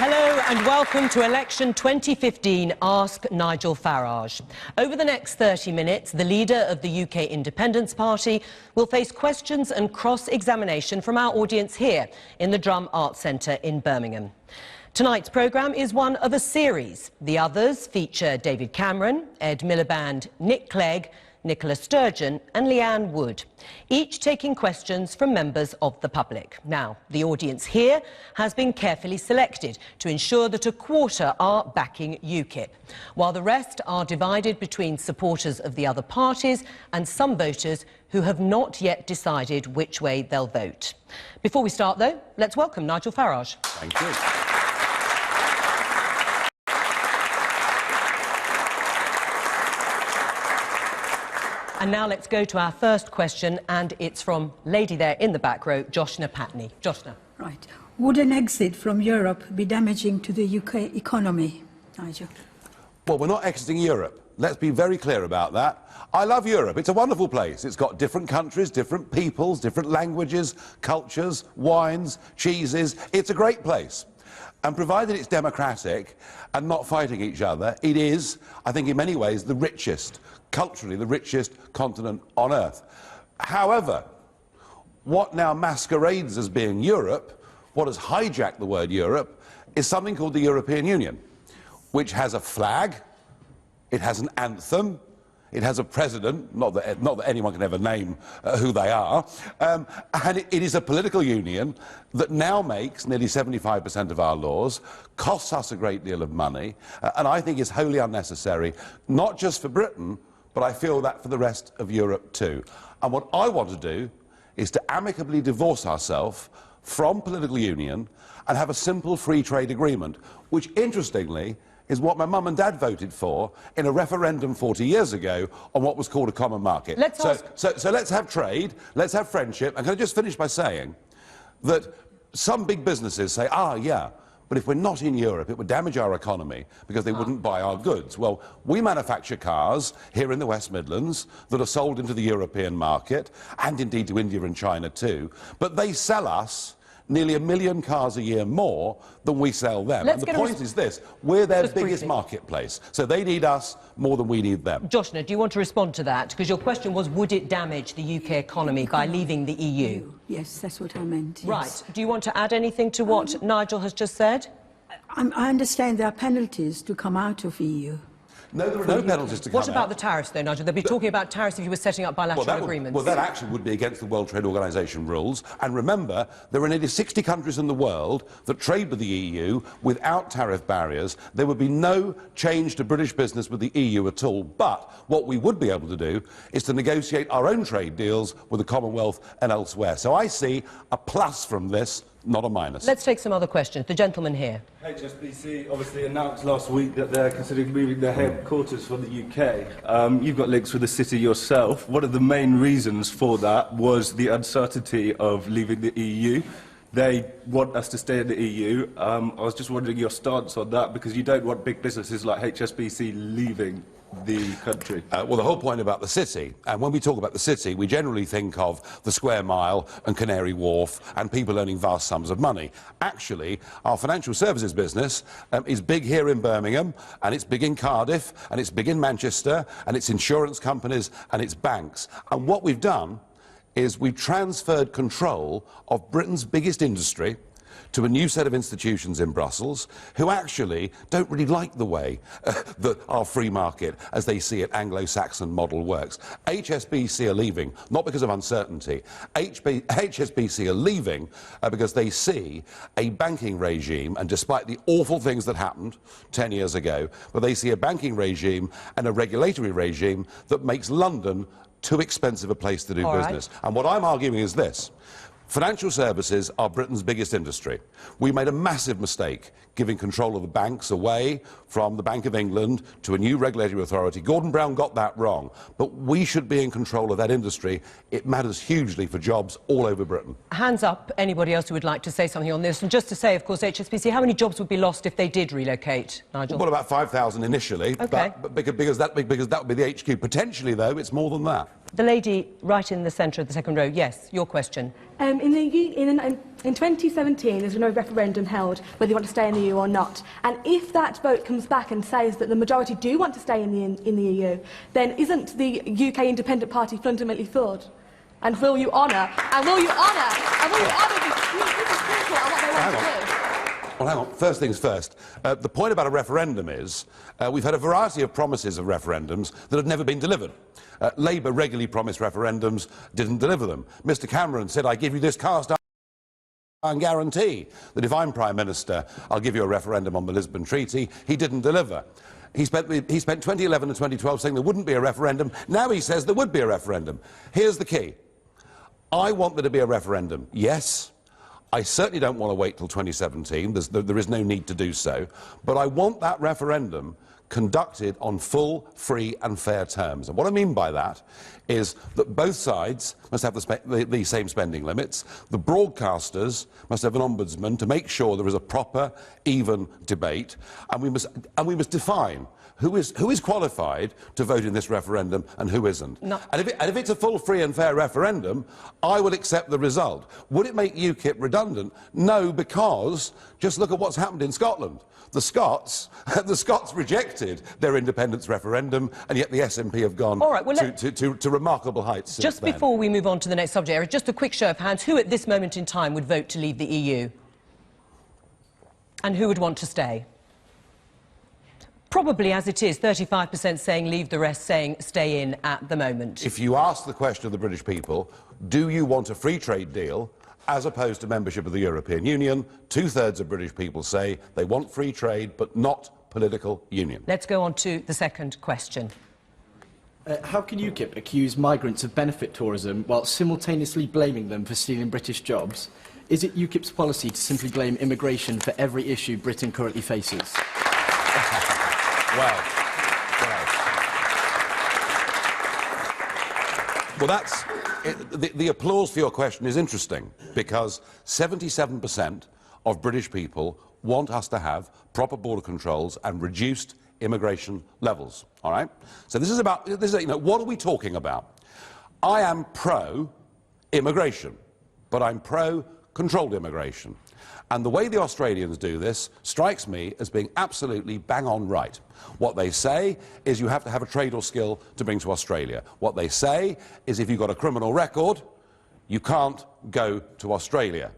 Hello and welcome to Election 2015 Ask Nigel Farage. Over the next 30 minutes, the leader of the UK Independence Party will face questions and cross-examination from our audience here in the Drum Arts Centre in Birmingham. Tonight's programme is one of a series. The others feature David Cameron, Ed Miliband, Nick Clegg, Nicola Sturgeon and Leanne Wood, each taking questions from members of the public. Now, the audience here has been carefully selected to ensure that a quarter are backing UKIP, while the rest are divided between supporters of the other parties and some voters who have not yet decided which way they'll vote. Before we start, though, let's welcome Nigel Farage. Thank you. And now let's go to our first question, and it's from lady there in the back row, Joshna Patney. Joshna. Right. Would an exit from Europe be damaging to the UK economy, Nigel? Well, we're not exiting Europe. Let's be very clear about that. I love Europe. It's a wonderful place. It's got different countries, different peoples, different languages, cultures, wines, cheeses. It's a great place. And provided it's democratic and not fighting each other, it is, I think, in many ways, the richest, culturally, the richest continent on Earth. However, what now masquerades as being Europe, what has hijacked the word Europe, is something called the European Union, which has a flag, it has an anthem, it has a president, not that anyone can ever name who they are, and it is a political union that now makes nearly 75% of our laws, costs us a great deal of money, and I think is wholly unnecessary, not just for Britain, but I feel that for the rest of Europe too. And what I want to do is to amicably divorce ourselves from political union and have a simple free trade agreement, which, interestingly, is what my mum and dad voted for in a referendum 40 years ago on what was called a common market. So let's have trade, let's have friendship. And can I just finish by saying that some big businesses say, yeah, but if we're not in Europe, it would damage our economy because they wouldn't buy our goods. Well, we manufacture cars here in the West Midlands that are sold into the European market and indeed to India and China too, but they sell us nearly 1 million cars a year more than we sell them. And the point is this, we're their biggest marketplace, so they need us more than we need them. Joshna, do you want to respond to that? Because your question was, would it damage the UK economy by leaving the EU? Yes, that's what I meant. Yes. Right. Do you want to add anything to what Nigel has just said? I understand there are penalties to come out of EU. No, there are no penalties to come out. What about the tariffs, though, Nigel? They'll be talking about tariffs if you were setting up bilateral agreements. Well, that actually would be against the World Trade Organization rules. And remember, there are nearly 60 countries in the world that trade with the EU without tariff barriers. There would be no change to British business with the EU at all. But what we would be able to do is to negotiate our own trade deals with the Commonwealth and elsewhere. So I see a plus from this, not a minus. Let's take some other questions. The gentleman here. HSBC obviously announced last week that they're considering moving their headquarters from the UK. You've got links with the city yourself. One of the main reasons for that was the uncertainty of leaving the EU. They want us to stay in the EU. I was just wondering your stance on that, because you don't want big businesses like HSBC leaving the country. Well, the whole point about the city, and when we talk about the city, we generally think of the Square Mile and Canary Wharf and people earning vast sums of money. Actually, our financial services business is big here in Birmingham, and it's big in Cardiff, and it's big in Manchester, and it's insurance companies, and it's banks. And what we've done is we've transferred control of Britain's biggest industry to a new set of institutions in Brussels who actually don't really like the way that our free market, as they see it, Anglo-Saxon model works. HSBC are leaving, not because of uncertainty. HSBC are leaving because they see a banking regime, and despite the awful things that happened 10 years ago, but they see a banking regime and a regulatory regime that makes London too expensive a place to do business. Right. And what I'm arguing is this. Financial services are Britain's biggest industry. We made a massive mistake giving control of the banks away from the Bank of England to a new regulatory authority. Gordon Brown got that wrong, but we should be in control of that industry. It matters hugely for jobs all over Britain. Hands up, anybody else who would like to say something on this? And just to say, of course, HSBC, how many jobs would be lost if they did relocate, Nigel? Well, about 5,000 initially, okay. but because that would be the HQ. Potentially, though, it's more than that. The lady right in the centre of the second row, yes, your question. In 2017, there's no referendum held whether you want to stay in the EU or not. And if that vote comes back and says that the majority do want to stay in the EU, then isn't the UK Independent Party fundamentally flawed? And will you honour the people and what they want to do? Well, hang on. First things first. The point about a referendum is we've had a variety of promises of referendums that have never been delivered. Labour regularly promised referendums, didn't deliver them. Mr Cameron said, I give you this cast iron guarantee that if I'm Prime Minister, I'll give you a referendum on the Lisbon Treaty. He didn't deliver. He spent 2011 and 2012 saying there wouldn't be a referendum. Now he says there would be a referendum. Here's the key. I want there to be a referendum, yes. I certainly don't want to wait till 2017. There is no need to do so. But I want that referendum conducted on full, free and fair terms. And what I mean by that is that both sides must have the same spending limits. The broadcasters must have an ombudsman to make sure there is a proper, even debate. And we must define who is qualified to vote in this referendum and who isn't. No. And if it's a full, free and fair referendum, I will accept the result. Would it make UKIP redundant? No, because just look at what's happened in Scotland. The Scots rejected their independence referendum, and yet the SNP have gone to remarkable heights since Just then. before we move on to the next subject area, just a quick show of hands. Who at this moment in time would vote to leave the EU? And who would want to stay? Probably as it is, 35% saying leave, the rest saying stay in at the moment. If you ask the question of the British people, do you want a free trade deal as opposed to membership of the European Union, 2/3 of British people say they want free trade but not political union. Let's go on to the second question. How can UKIP accuse migrants of benefit tourism while simultaneously blaming them for stealing British jobs? Is it UKIP's policy to simply blame immigration for every issue Britain currently faces? Well, that's... The applause for your question is interesting, because 77% of British people want us to have proper border controls and reduced immigration levels, all right? So this is, you know, what are we talking about? I am pro-immigration, but I'm pro-controlled immigration. And the way the Australians do this strikes me as being absolutely bang-on right. What they say is you have to have a trade or skill to bring to Australia. What they say is if you've got a criminal record, you can't go to Australia,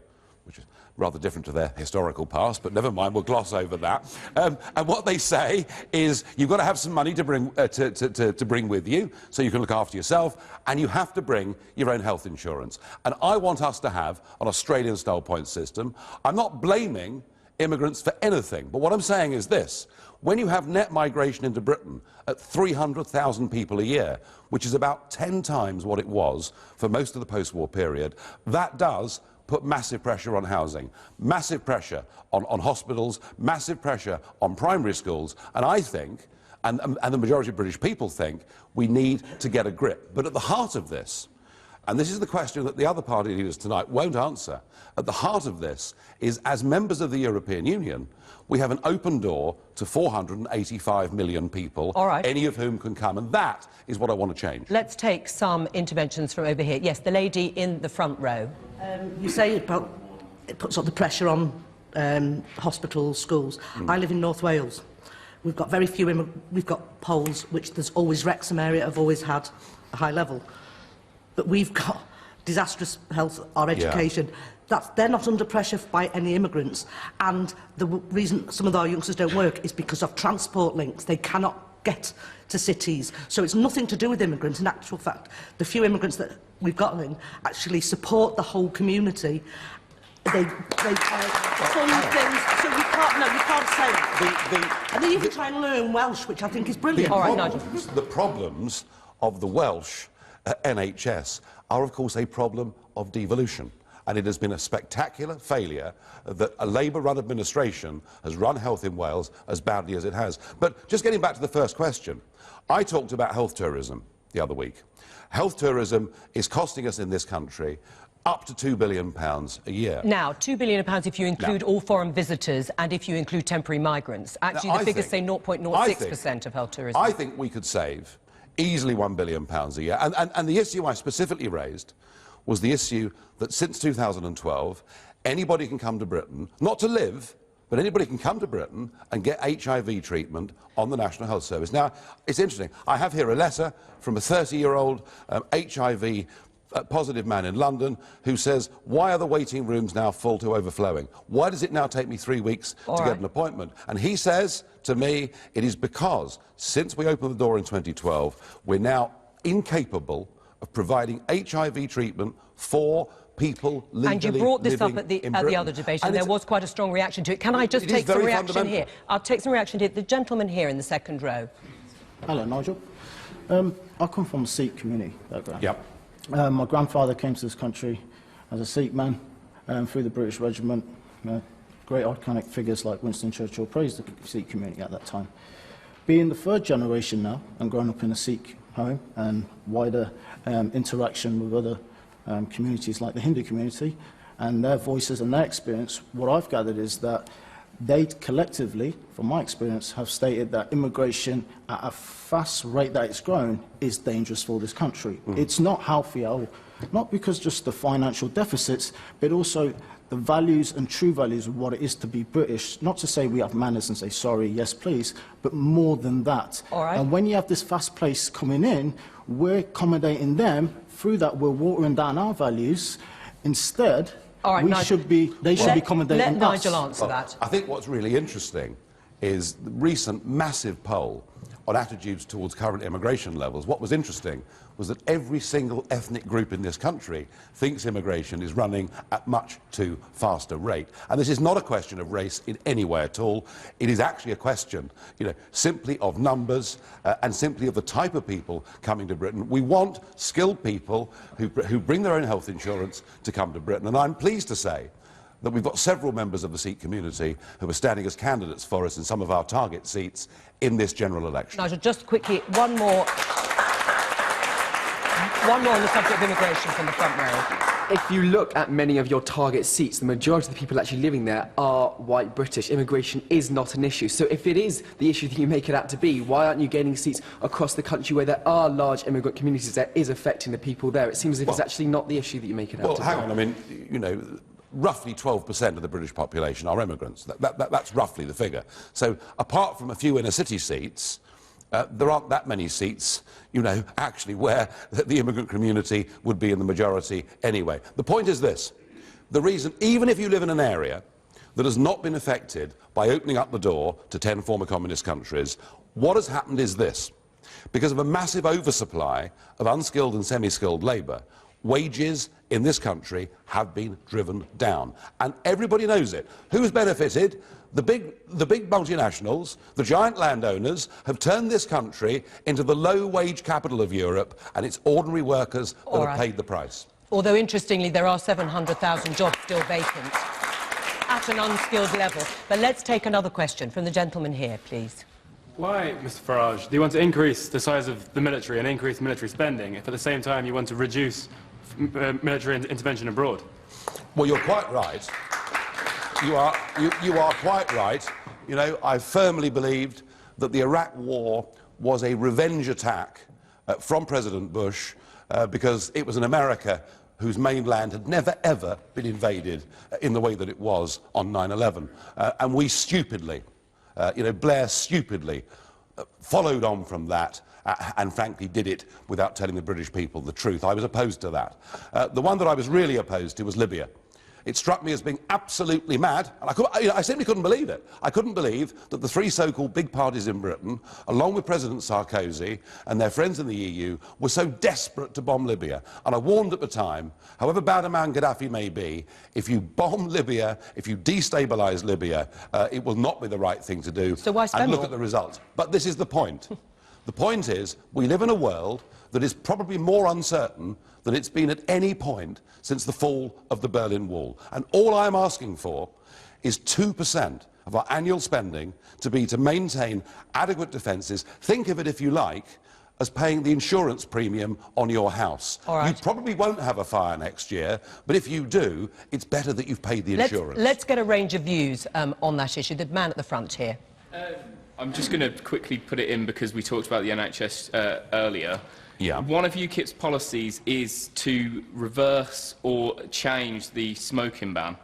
which is rather different to their historical past, but never mind, we'll gloss over that. And what they say is you've got to have some money to bring, to bring with you so you can look after yourself, and you have to bring your own health insurance. And I want us to have an Australian-style point system. I'm not blaming immigrants for anything, but what I'm saying is this. When you have net migration into Britain at 300,000 people a year, which is about 10 times what it was for most of the post-war period, that does put massive pressure on housing, massive pressure on hospitals, massive pressure on primary schools, and I think, and the majority of British people think, we need to get a grip. But at the heart of this, and this is the question that the other party leaders tonight won't answer, at the heart of this is, as members of the European Union, we have an open door to 485 million people, any of whom can come, and that is what I want to change. Let's take some interventions from over here. Yes, the lady in the front row. You say about it puts up the pressure on hospitals, schools. I live in North Wales. We've got very few. We've got Poles, which there's always Wrexham area have always had a high level, but we've got disastrous health, our education. They're not under pressure by any immigrants, and the reason some of our youngsters don't work is because of transport links. They cannot get to cities, so it's nothing to do with immigrants. In actual fact, the few immigrants that we've got in actually support the whole community. They fund things, so you can't say that. And they even try and learn Welsh, which I think is brilliant. The problems of the Welsh NHS are, of course, a problem of devolution. And it has been a spectacular failure that a Labour-run administration has run health in Wales as badly as it has. But just getting back to the first question, I talked about health tourism the other week. Health tourism is costing us in this country up to £2 billion a year. Now, £2 billion if you include all foreign visitors and if you include temporary migrants. Actually, the figures say 0.06% of health tourism. I think we could save, easily £1 billion a year. And the issue I specifically raised was the issue that since 2012, anybody can come to Britain, not to live, but anybody can come to Britain and get HIV treatment on the National Health Service. Now, it's interesting. I have here a letter from a 30-year-old HIV positive man in London who says, why are the waiting rooms now full to overflowing? Why does it now take me 3 weeks to get an appointment? And he says to me, it is because since we opened the door in 2012, we're now incapable of providing HIV treatment for people legally and you brought this up at the Britain. other debate, and there was quite a strong reaction to it. Can I just take some reaction here? I'll take some reaction here. The gentleman here in the second row. Hello, Nigel. I come from a Sikh community background. Yep. My grandfather came to this country as a Sikh man through the British Regiment. Great iconic figures like Winston Churchill praised the Sikh community at that time. Being the third generation now and growing up in a Sikh home and wider interaction with other communities like the Hindu community and their voices and their experience, what I've gathered is that they collectively, from my experience, have stated that immigration at a fast rate that it's grown is dangerous for this country. It's not healthy at all, not because just the financial deficits, but also the values and true values of what it is to be British. Not to say we have manners and say sorry, yes please, but more than that. All right. And when you have this fast pace coming in, we're accommodating them. Through that, we're watering down our values. Instead, they should be accommodating us. Let Nigel answer that. I think what's really interesting is the recent massive poll on attitudes towards current immigration levels. What was interesting was that every single ethnic group in this country thinks immigration is running at much too fast a rate. And this is not a question of race in any way at all. It is actually a question, simply of numbers and simply of the type of people coming to Britain. We want skilled people who bring their own health insurance to come to Britain. And I'm pleased to say that we've got several members of the Sikh community who are standing as candidates for us in some of our target seats in this general election. Nigel, just quickly, one more on the subject of immigration from the front row. If you look at many of your target seats, the majority of the people actually living there are white British. Immigration is not an issue. So if it is the issue that you make it out to be, why aren't you gaining seats across the country where there are large immigrant communities that is affecting the people there? It seems as if it's actually not the issue that you make it out to be. Well, hang on, I mean, roughly 12% of the British population are immigrants. That's roughly the figure. So apart from a few inner city seats, there aren't that many seats, actually where the immigrant community would be in the majority anyway. The point is this. The reason, even if you live in an area that has not been affected by opening up the door to 10 former communist countries, what has happened is this. Because of a massive oversupply of unskilled and semi-skilled labour, wages in this country have been driven down. And everybody knows it. Who's benefited? The big multinationals, the giant landowners, have turned this country into the low-wage capital of Europe, and it's ordinary workers that have paid the price. Although, interestingly, there are 700,000 jobs still vacant at an unskilled level. But let's take another question from the gentleman here, please. Why, Mr Farage, do you want to increase the size of the military and increase military spending if at the same time you want to reduce military intervention abroad? Well, you're quite right. You are quite right. I firmly believed that the Iraq war was a revenge attack from President Bush because it was an America whose mainland had never, ever been invaded in the way that it was on 9/11. And we stupidly, Blair stupidly followed on from that and frankly did it without telling the British people the truth. I was opposed to that. The one that I was really opposed to was Libya. It struck me as being absolutely mad, and I simply couldn't believe it. I couldn't believe that the three so-called big parties in Britain, along with President Sarkozy and their friends in the EU, were so desperate to bomb Libya. And I warned at the time, however bad a man Gaddafi may be, if you bomb Libya, if you destabilise Libya, it will not be the right thing to do. So why spend and look more? at the results. But this is the point. The point is, we live in a world that is probably more uncertain than it's been at any point since the fall of the Berlin Wall. And all I'm asking for is 2% of our annual spending to maintain adequate defences. Think of it, if you like, as paying the insurance premium on your house. All right. You probably won't have a fire next year, but if you do, it's better that you've paid the insurance. Let's get a range of views on that issue. The man at the front here. I'm just going to quickly put it in because we talked about the NHS earlier. Yeah. One of UKIP's policies is to reverse or change the smoking ban.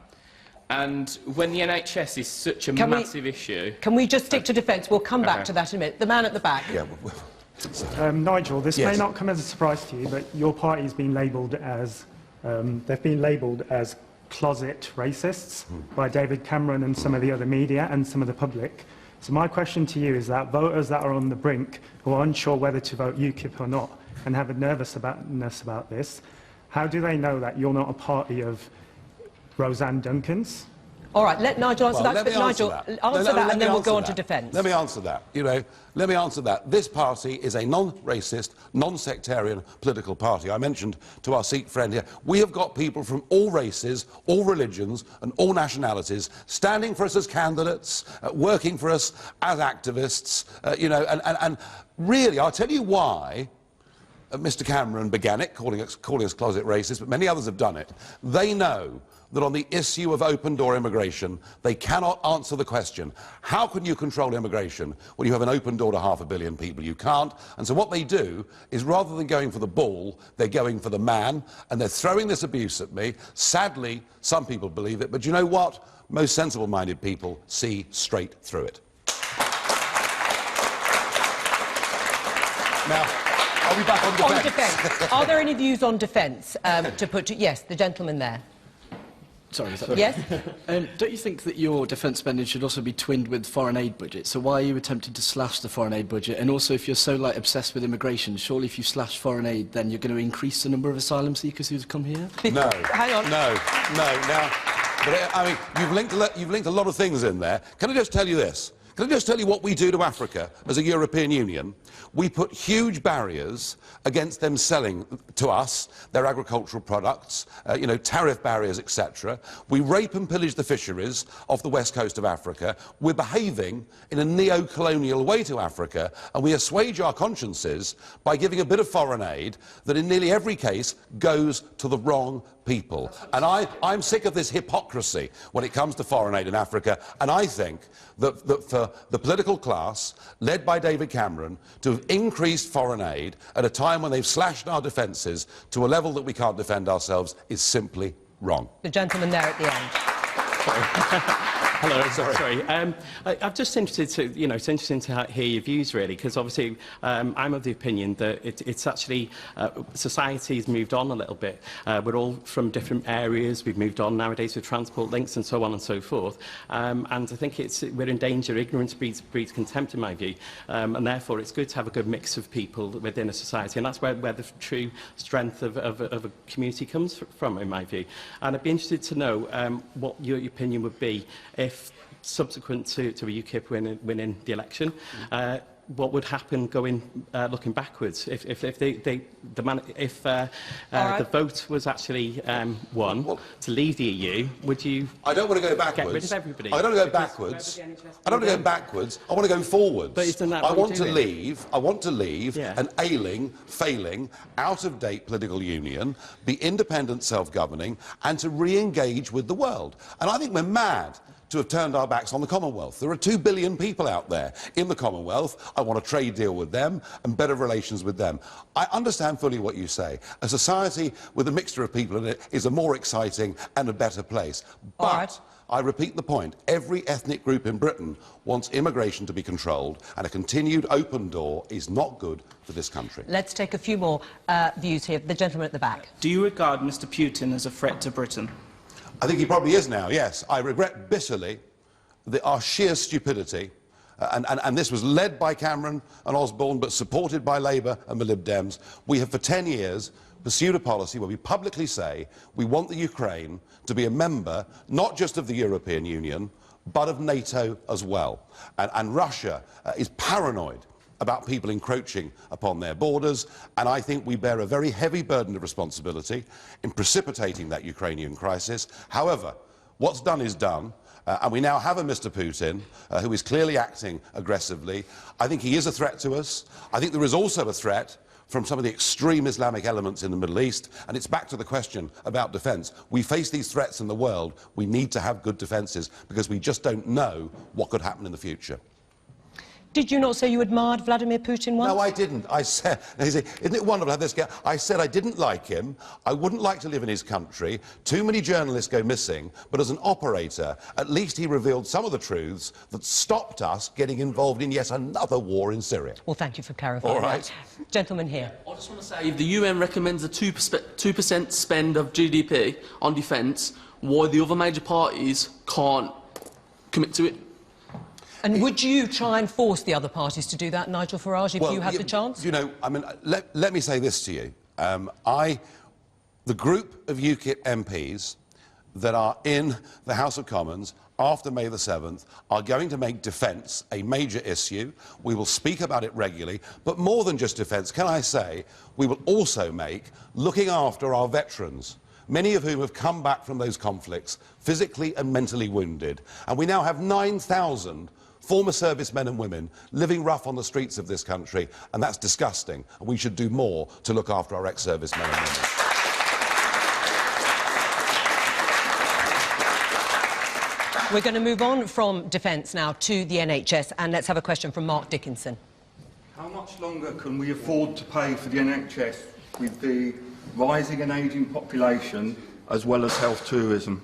And when the NHS is such a massive issue... Can we just stick to defence? We'll come back to that in a minute. The man at the back. Yeah. Nigel, this Yes. may not come as a surprise to you, but your party's been labelled as... they've been labelled as closet racists by David Cameron and some of the other media and some of the public. So my question to you is that voters that are on the brink, who are unsure whether to vote UKIP or not, and have a nervousness about this, how do they know that you're not a party of Roseanne Duncan's? All right, let Nigel answer that. Let me But Nigel, answer that and then we'll go on to defence. Let me answer that. Let me answer that. This party is a non-racist, non-sectarian political party. I mentioned to our Sikh friend here, we have got people from all races, all religions and all nationalities standing for us as candidates, working for us as activists, and really, I'll tell you why Mr Cameron began it, calling us closet racist, but many others have done it. They know that on the issue of open-door immigration, they cannot answer the question, how can you control immigration when you have an open door to 500 million people? You can't. And so what they do is, rather than going for the bull, they're going for the man, and they're throwing this abuse at me. Sadly, some people believe it, but you know what? Most sensible-minded people see straight through it. Now, are we back on defence? On defence. Are there any views on defence to put to... Yes, the gentleman there. Sorry, is that Yes? Don't you think that your defence spending should also be twinned with foreign aid budget? So why are you attempting to slash the foreign aid budget? And also, if you're so obsessed with immigration, surely if you slash foreign aid, then you're going to increase the number of asylum seekers who've come here? No. Hang on. No. Now, but I mean, you've linked a lot of things in there. Can I just tell you this? Can I just tell you what we do to Africa as a European Union? We put huge barriers against them selling to us their agricultural products, tariff barriers, etc. We rape and pillage the fisheries off the west coast of Africa. We're behaving in a neo-colonial way to Africa, and we assuage our consciences by giving a bit of foreign aid that in nearly every case goes to the wrong people. And I'm sick of this hypocrisy when it comes to foreign aid in Africa, and I think that for the political class, led by David Cameron, to have increased foreign aid at a time when they've slashed our defences to a level that we can't defend ourselves is simply wrong. The gentleman there at the end. Hello, sorry. I'm just interested to, it's interesting to hear your views, really, because obviously I'm of the opinion that it's actually, society's moved on a little bit. We're all from different areas. We've moved on nowadays with transport links and so on and so forth. And I think we're in danger. Ignorance breeds contempt, in my view. And therefore, it's good to have a good mix of people within a society. And that's where the true strength of a community comes from, in my view. And I'd be interested to know what your opinion would be if, subsequent to a UKIP winning the election, what would happen looking backwards if the vote was actually won to leave the EU? Would you? I don't want to go backwards. Get rid of everybody? I don't want to go backwards. I don't want to go backwards. I want to go forwards. But isn't that I what want you're to doing? leave. I want to leave an ailing, failing, out-of-date political union, be independent, self-governing, and to re-engage with the world. And I think we're mad to have turned our backs on the Commonwealth. There are 2 billion people out there in the Commonwealth. I want a trade deal with them and better relations with them. I understand fully what you say. A society with a mixture of people in it is a more exciting and a better place. But I repeat the point. Every ethnic group in Britain wants immigration to be controlled, and a continued open door is not good for this country. Let's take a few more views here. The gentleman at the back. Do you regard Mr Putin as a threat to Britain? I think he probably is now, yes. I regret bitterly our sheer stupidity, and this was led by Cameron and Osborne, but supported by Labour and the Lib Dems. We have for 10 years pursued a policy where we publicly say we want the Ukraine to be a member not just of the European Union, but of NATO as well. And Russia is paranoid about people encroaching upon their borders, and I think we bear a very heavy burden of responsibility in precipitating that Ukrainian crisis. However, what's done is done, and we now have a Mr Putin who is clearly acting aggressively. I think he is a threat to us. I think there is also a threat from some of the extreme Islamic elements in the Middle East, and it's back to the question about defence. We face these threats in the world. We need to have good defences, because we just don't know what could happen in the future. Did you not say you admired Vladimir Putin once? No, I didn't. I said, isn't it wonderful how this guy... I said I didn't like him. I wouldn't like to live in his country. Too many journalists go missing. But as an operator, at least he revealed some of the truths that stopped us getting involved in yet another war in Syria. Well, thank you for clarifying. All right. That. Gentleman here. I just want to say, if the UN recommends a 2% spend of GDP on defence, why the other major parties can't commit to it? And would you try and force the other parties to do that, Nigel Farage, if you had the chance? You know, I mean, let me say this to you. The group of UKIP MPs that are in the House of Commons after May the 7th are going to make defence a major issue. We will speak about it regularly. But more than just defence, can I say, we will also make looking after our veterans, many of whom have come back from those conflicts physically and mentally wounded. And we now have 9,000 former servicemen and women living rough on the streets of this country, and that's disgusting. And we should do more to look after our ex-servicemen and women. We're going to move on from defence now to the NHS, and let's have a question from Mark Dickinson. How much longer can we afford to pay for the NHS with the rising and ageing population as well as health tourism?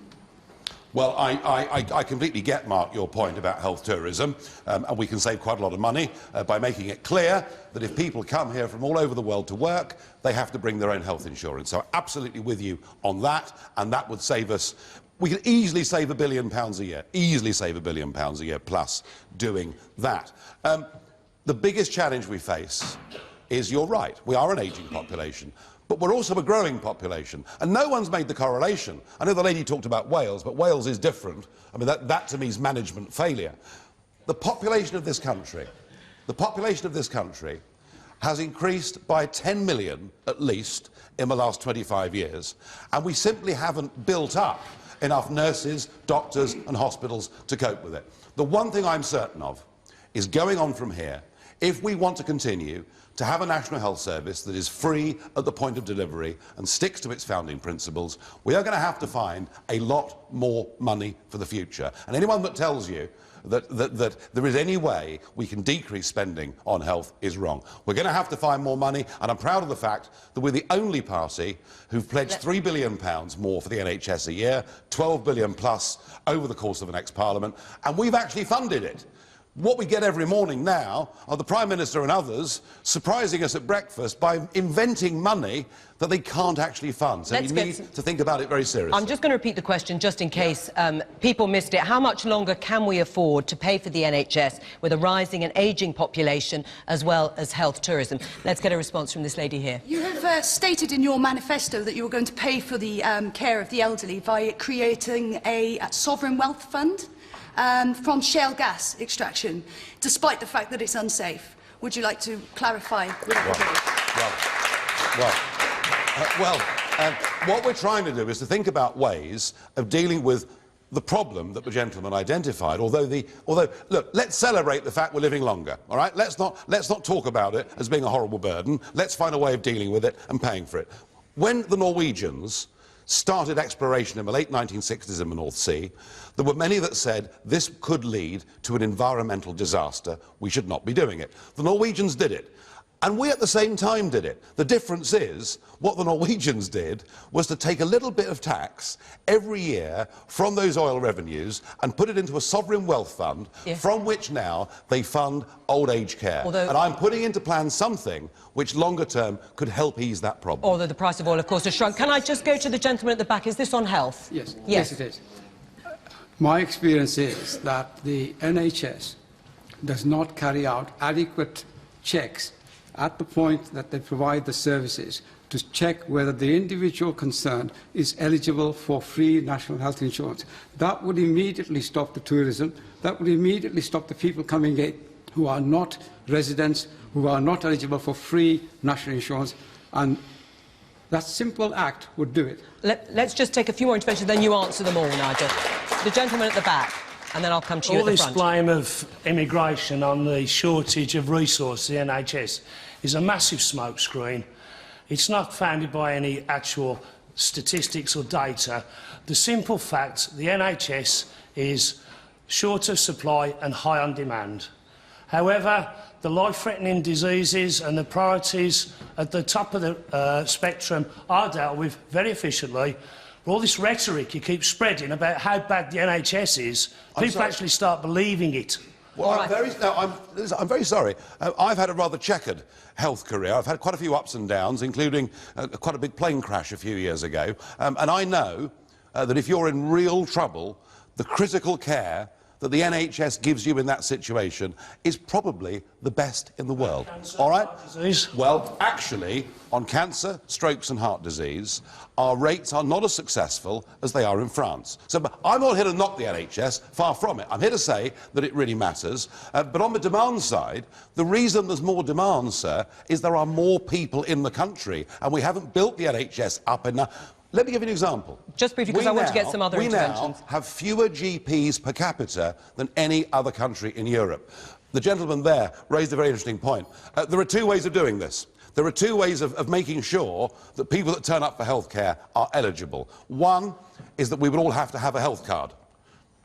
Well, I completely get, Mark, your point about health tourism, and we can save quite a lot of money by making it clear that if people come here from all over the world to work, they have to bring their own health insurance. So I'm absolutely with you on that, and that would save us... We could easily save £1 billion a year, easily save £1 billion a year plus doing that. The biggest challenge we face is, you're right, we are an ageing population. But we're also a growing population, and no one's made the correlation. I know the lady talked about Wales, but Wales is different. I mean, that to me is management failure. The population of this country has increased by 10 million, at least, in the last 25 years, and we simply haven't built up enough nurses, doctors and hospitals to cope with it. The one thing I'm certain of is, going on from here, if we want to continue to have a National Health Service that is free at the point of delivery and sticks to its founding principles, we are going to have to find a lot more money for the future. And anyone that tells you that there is any way we can decrease spending on health is wrong. We're going to have to find more money, and I'm proud of the fact that we're the only party who've pledged £3 billion more for the NHS a year, 12 billion plus over the course of the next Parliament, and we've actually funded it. What we get every morning now are the Prime Minister and others surprising us at breakfast by inventing money that they can't actually fund. So we need to think about it very seriously. I'm just going to repeat the question just in case people missed it. How much longer can we afford to pay for the NHS with a rising and ageing population as well as health tourism? Let's get a response from this lady here. You have stated in your manifesto that you were going to pay for the care of the elderly by creating a sovereign wealth fund from shale gas extraction, despite the fact that it's unsafe. Would you like to clarify with everybody? What we're trying to do is to think about ways of dealing with the problem that the gentleman identified. Although, look, let's celebrate the fact we're living longer. All right, let's not talk about it as being a horrible burden. Let's find a way of dealing with it and paying for it. When the Norwegians started exploration in the late 1960s in the North Sea, there were many that said this could lead to an environmental disaster. We should not be doing it. The Norwegians did it. And we at the same time did it. The difference is, what the Norwegians did was to take a little bit of tax every year from those oil revenues and put it into a sovereign wealth fund, from which now they fund old age care. And I'm putting into plan something which longer term could help ease that problem. Although the price of oil, of course, has shrunk. Can I just go to the gentleman at the back? Is this on health? Yes. Yes, it is. My experience is that the NHS does not carry out adequate checks at the point that they provide the services to check whether the individual concerned is eligible for free national health insurance. That would immediately stop the tourism. That would immediately stop the people coming in who are not residents, who are not eligible for free national insurance. And that simple act would do it. Let's just take a few more interventions, then you answer them all, Nigel. The gentleman at the back, and then I'll come to you at the front. All this blame of immigration on the shortage of resources, the NHS, is a massive smokescreen. It's not founded by any actual statistics or data. The simple fact, the NHS is short of supply and high on demand. However, the life-threatening diseases and the priorities at the top of the spectrum are dealt with very efficiently. But all this rhetoric you keep spreading about how bad the NHS is, people actually start believing it. Well, I'm very sorry. I've had a rather checkered health career. I've had quite a few ups and downs, including quite a big plane crash a few years ago. And I know that if you're in real trouble, the critical care that the NHS gives you in that situation is probably the best in the world. All right? Well, actually, on cancer, strokes and heart disease, our rates are not as successful as they are in France. So I'm not here to knock the NHS, far from it. I'm here to say that it really matters. But on the demand side, the reason there's more demand, sir, is there are more people in the country, and we haven't built the NHS up enough. Let me give you an example. Just briefly, because I want to get some other interventions. We now have fewer GPs per capita than any other country in Europe. The gentleman there raised a very interesting point. There are two ways of doing this. There are two ways of making sure that people that turn up for healthcare are eligible. One is that we would all have to have a health card.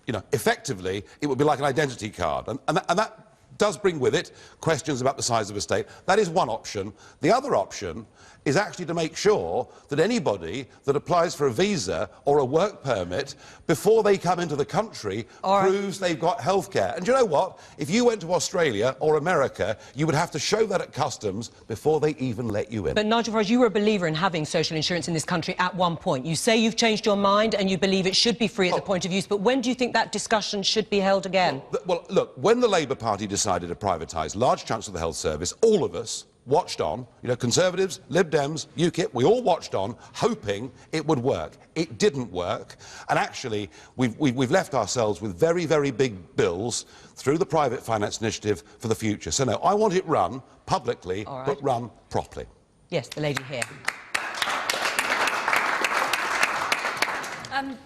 You know, effectively, it would be like an identity card. And that does bring with it questions about the size of a state. That is one option. The other option is actually to make sure that anybody that applies for a visa or a work permit before they come into the country proves they've got healthcare. And do you know what? If you went to Australia or America, you would have to show that at customs before they even let you in. But Nigel Farage, you were a believer in having social insurance in this country at one point. You say you've changed your mind and you believe it should be free at the point of use, but when do you think that discussion should be held again? Well, look, when the Labour Party decided to privatise large chunks of the health service, all of us watched on, you know, Conservatives, Lib Dems, UKIP, we all watched on, hoping it would work. It didn't work, and actually, we've left ourselves with very, very big bills through the Private Finance Initiative for the future. So, no, I want it run publicly, but run properly. Yes, the lady here.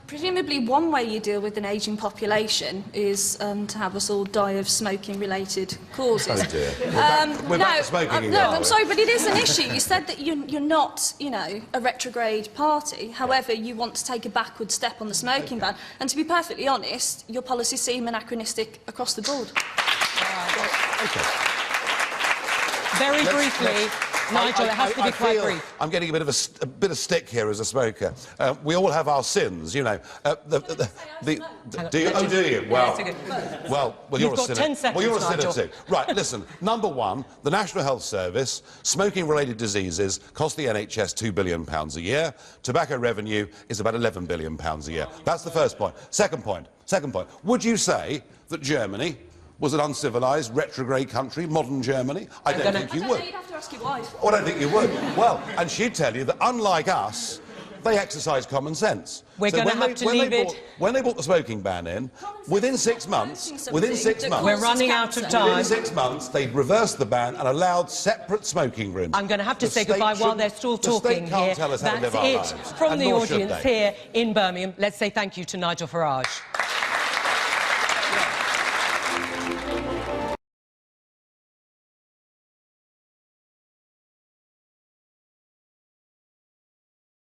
Presumably one way you deal with an ageing population is to have us all die of smoking-related causes. Oh dear. We're back to smoking again, no, aren't I'm we? sorry, but it is an issue. You said that you're not, you know, a retrograde party. However, you want to take a backward step on the smoking ban. And to be perfectly honest, your policies seem anachronistic across the board. Very briefly, Nigel, it has to be quite brief. I'm getting a bit of stick here as a smoker. We all have our sins, you know. Do you? Oh, do you? Well, you're a sinner. 10 seconds, well, you're a sinner Nigel. too. Right, listen. Number one, the National Health Service, smoking-related diseases cost the NHS £2 billion a year. Tobacco revenue is about £11 billion a year. That's the first point. Second point. Would you say that Germany was an uncivilised, retrograde country, modern Germany? I don't think you would. You'd have to ask your wife. Oh, I don't think you would. Well, and she'd tell you that, unlike us, they exercise common sense. We're going to have to leave it. When they brought the smoking ban in, within 6 months... We're running out of time. Within 6 months, they'd reversed the ban and allowed separate smoking rooms. I'm going to have to say goodbye while they're still talking here. Tell us how to live our lives. That's it from And the nor should audience they. here in Birmingham. Let's say thank you to Nigel Farage.